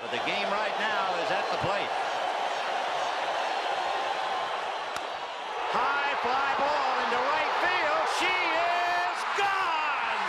But the game right now is at the plate. High fly ball into right field. She is gone!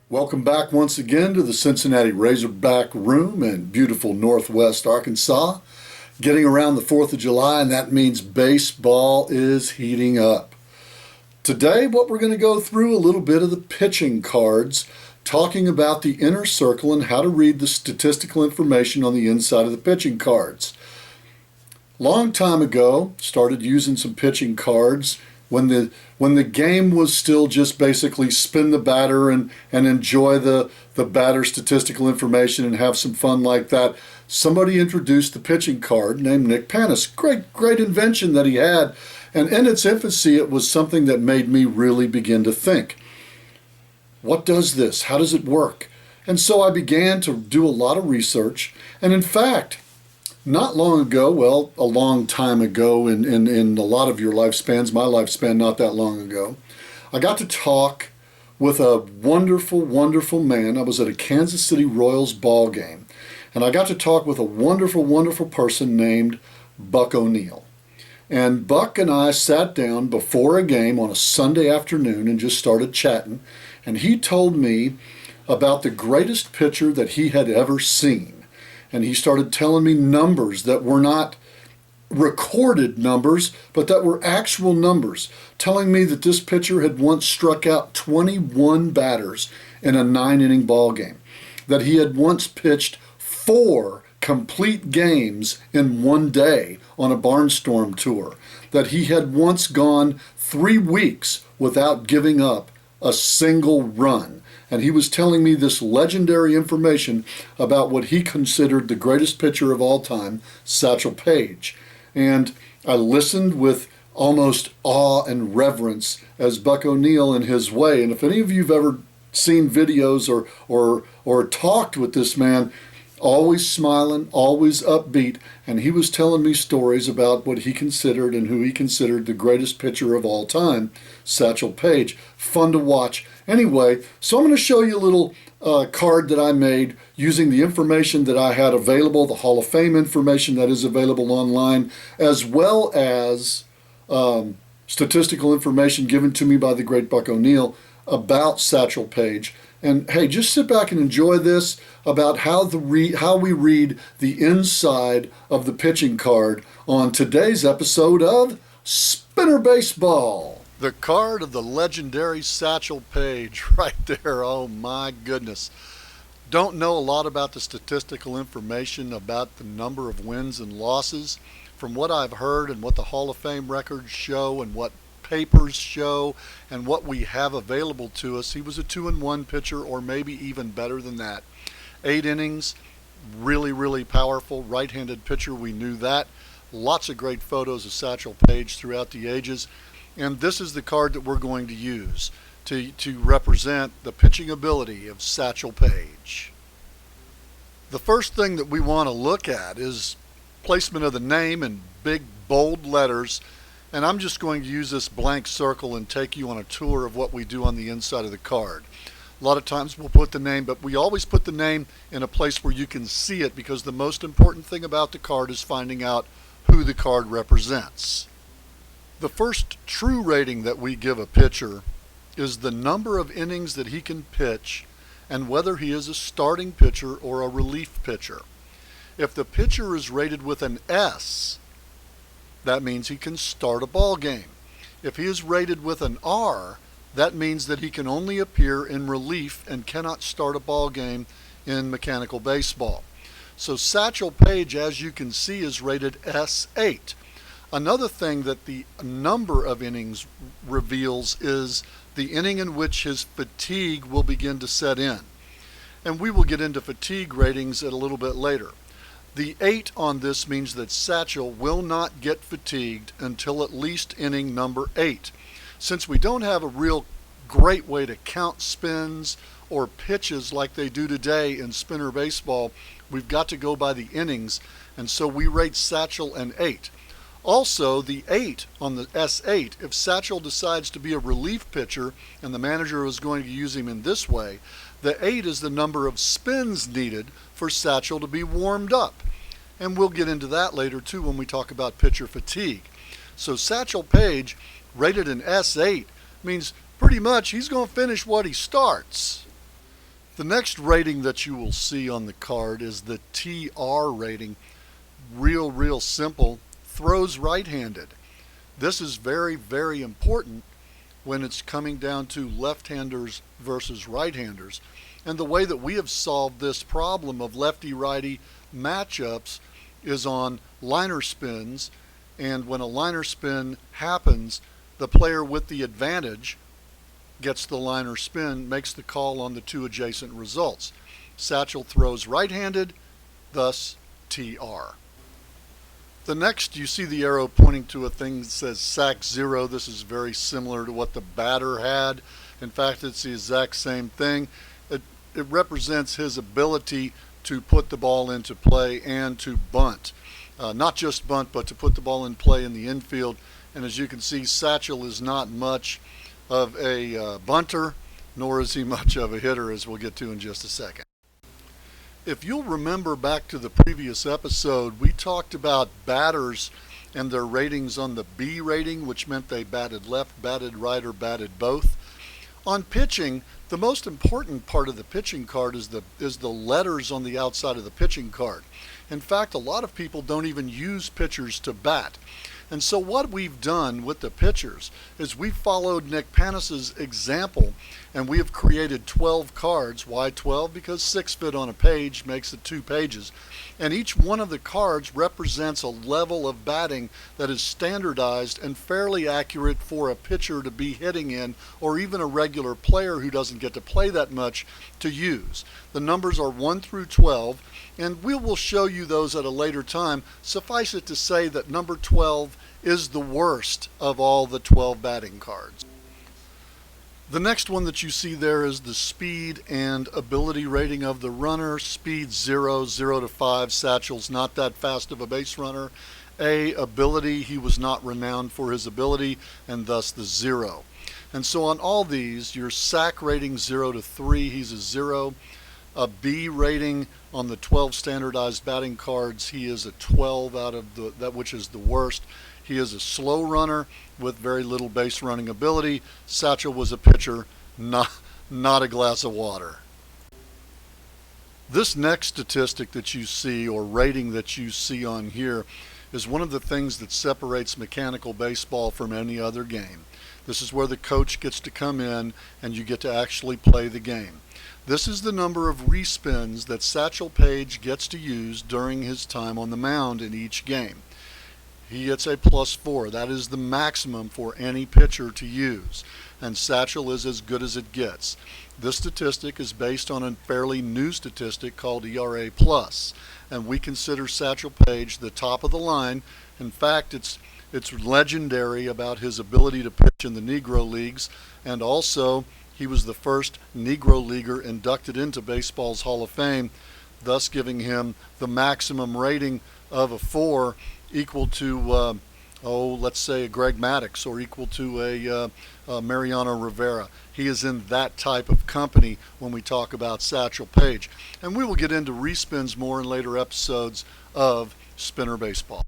Welcome back once again to the Cincinnati Razorback Room in beautiful Northwest Arkansas. Getting around the 4th of July, and that means baseball is heating up. Today, what we're going to go through a little bit of the pitching cards, talking about the inner circle and how to read the statistical information on the inside of the pitching cards. Long time ago, started using some pitching cards when the game was still just basically spin the batter and enjoy the batter statistical information and have some fun like that. Somebody introduced the pitching card named Nick Panis. Great invention that he had. And in its infancy, it was something that made me really begin to think, what does this? How does it work? And so I began to do a lot of research. And in fact, not long ago, well, a long time ago in a lot of your lifespans, my lifespan not that long ago, I got to talk with a wonderful, wonderful man. I was at a Kansas City Royals ball game, and I got to talk with a wonderful, wonderful person named Buck O'Neill. And Buck and I sat down before a game on a Sunday afternoon and just started chatting, and he told me about the greatest pitcher that he had ever seen. And he started telling me numbers that were not recorded numbers, but that were actual numbers, telling me that this pitcher had once struck out 21 batters in a 9-inning ball game, that he had once pitched 4 complete games in one day on a barnstorm tour, that he had once gone 3 weeks without giving up a single run. And he was telling me this legendary information about what he considered the greatest pitcher of all time, Satchel Paige. And I listened with almost awe and reverence as Buck O'Neill in his way. And if any of you have ever seen videos or talked with this man, always smiling, always upbeat, and he was telling me stories about what he considered and who he considered the greatest pitcher of all time, Satchel Paige. Fun to watch. Anyway, so I'm going to show you a little card that I made using the information that I had available, the Hall of Fame information that is available online, as well as statistical information given to me by the great Buck O'Neill about Satchel Paige. And hey, just sit back and enjoy this about how we read the inside of the pitching card on today's episode of Spinner Baseball. The card of the legendary Satchel Paige right there. Oh my goodness. Don't know a lot about the statistical information about the number of wins and losses. From what I've heard and what the Hall of Fame records show and what papers show and what we have available to us, he was a 2-1 pitcher, or maybe even better than that. 8 innings, really, really powerful right-handed pitcher. We knew that. Lots of great photos of Satchel Paige throughout the ages. And this is the card that we're going to use to represent the pitching ability of Satchel Paige. The first thing that we want to look at is placement of the name in big, bold letters. And I'm just going to use this blank circle and take you on a tour of what we do on the inside of the card. A lot of times we'll put the name, but we always put the name in a place where you can see it, because the most important thing about the card is finding out who the card represents. The first true rating that we give a pitcher is the number of innings that he can pitch and whether he is a starting pitcher or a relief pitcher. If the pitcher is rated with an S, that means he can start a ball game. If he is rated with an R, That means that he can only appear in relief and cannot start a ball game in mechanical baseball. So Satchel Paige, as you can see, is rated S8. Another thing that the number of innings reveals is the inning in which his fatigue will begin to set in. And we will get into fatigue ratings a little bit later. The 8 on this means that Satchel will not get fatigued until at least inning number 8. Since we don't have a real great way to count spins or pitches like they do today in spinner baseball, we've got to go by the innings, and so we rate Satchel an 8. Also, the 8 on the S8, if Satchel decides to be a relief pitcher and the manager is going to use him in this way, the 8 is the number of spins needed for Satchel to be warmed up. And we'll get into that later too when we talk about pitcher fatigue. So Satchel Paige, rated an S8, means pretty much he's going to finish what he starts. The next rating that you will see on the card is the TR rating. Real simple. Throws right-handed. This is very, very important when it's coming down to left-handers versus right-handers. And the way that we have solved this problem of lefty-righty matchups is on liner spins. And when a liner spin happens, the player with the advantage gets the liner spin, makes the call on the two adjacent results. Satchel throws right-handed, thus TR. The next, you see the arrow pointing to a thing that says sack 0. This is very similar to what the batter had. In fact, it's the exact same thing. It represents his ability to put the ball into play and to bunt. Not just bunt, but to put the ball in play in the infield. And as you can see, Satchel is not much of a bunter, nor is he much of a hitter, as we'll get to in just a second. If you'll remember back to the previous episode, we talked about batters and their ratings on the B rating, which meant they batted left, batted right, or batted both. On pitching, the most important part of the pitching card is the letters on the outside of the pitching card. In fact, a lot of people don't even use pitchers to bat. And so what we've done with the pitchers is we followed Nick Panis's example, and we have created 12 cards. Why 12? Because 6 fit on a page makes it 2 pages. And each one of the cards represents a level of batting that is standardized and fairly accurate for a pitcher to be hitting in, or even a regular player who doesn't get to play that much to use. The numbers are 1 through 12, and we will show you those at a later time. Suffice it to say that number 12 is the worst of all the 12 batting cards. The next one that you see there is the speed and ability rating of the runner. Speed 0 to 5. Satchel's not that fast of a base runner. Ability, he was not renowned for his ability, and thus the 0. And so on all these, your sack rating 0 to 3, he's a 0. A B rating on the 12 standardized batting cards, he is a 12 out of that, which is the worst. He is a slow runner with very little base running ability. Satchel was a pitcher, not a glass of water. This next statistic that you see, or rating that you see on here, is one of the things that separates mechanical baseball from any other game. This is where the coach gets to come in and you get to actually play the game. This is the number of respins that Satchel Paige gets to use during his time on the mound in each game. He gets a +4. That is the maximum for any pitcher to use, and Satchel is as good as it gets. This statistic is based on a fairly new statistic called ERA+, and we consider Satchel Paige the top of the line. In fact, it's legendary about his ability to pitch in the Negro Leagues, and also he was the first Negro Leaguer inducted into baseball's Hall of Fame, thus giving him the maximum rating of a 4, equal to, let's say a Greg Maddux, or equal to a Mariano Rivera. He is in that type of company when we talk about Satchel Paige. And we will get into respins more in later episodes of Spinner Baseball.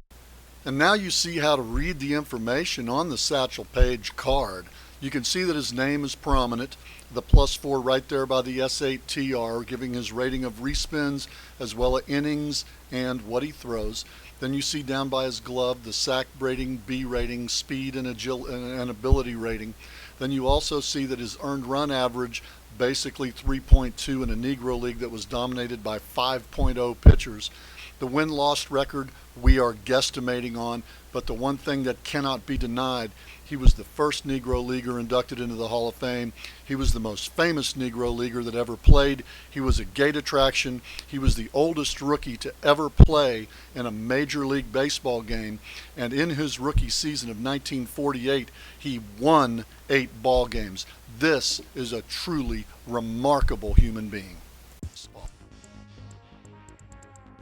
And now you see how to read the information on the Satchel Paige card. You can see that his name is prominent, the +4 right there by the S8 TR, giving his rating of respins as well as innings and what he throws. Then you see down by his glove the sack rating, B rating, speed and ability rating. then you also see that his earned run average, basically 3.2 in a Negro League that was dominated by 5.0 pitchers. The win-loss record we are guesstimating on, but the one thing that cannot be denied, he was the first Negro Leaguer inducted into the Hall of Fame. He was the most famous Negro Leaguer that ever played. He was a gate attraction. He was the oldest rookie to ever play in a Major League Baseball game. And in his rookie season of 1948, he won 8 ball games. This is a truly remarkable human being.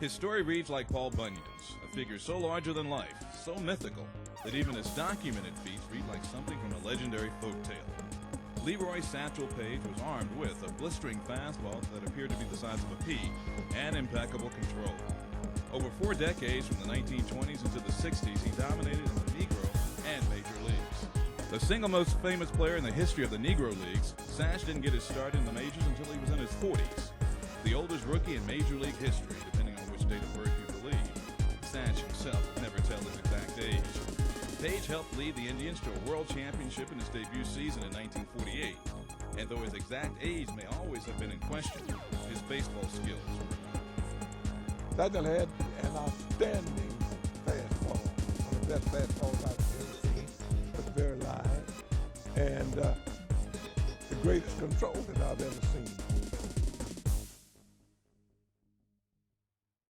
His story reads like Paul Bunyan's, a figure so larger than life, so mythical, that even his documented feats read like something from a legendary folktale. Leroy Satchel Paige was armed with a blistering fastball that appeared to be the size of a pea and impeccable control. Over 4 decades, from the 1920s into the 60s, he dominated in the Negro and Major Leagues. The single most famous player in the history of the Negro Leagues, Satch didn't get his start in the majors until he was in his 40s. The oldest rookie in Major League history, depending on which date of birth you believe. Satch himself would never tell his exact age. Paige helped lead the Indians to a world championship in his debut season in 1948. And though his exact age may always have been in question, his baseball skills were not. Satchel had an outstanding fastball, one of the best fastballs I've ever seen. It was very live, and the greatest control that I've ever seen.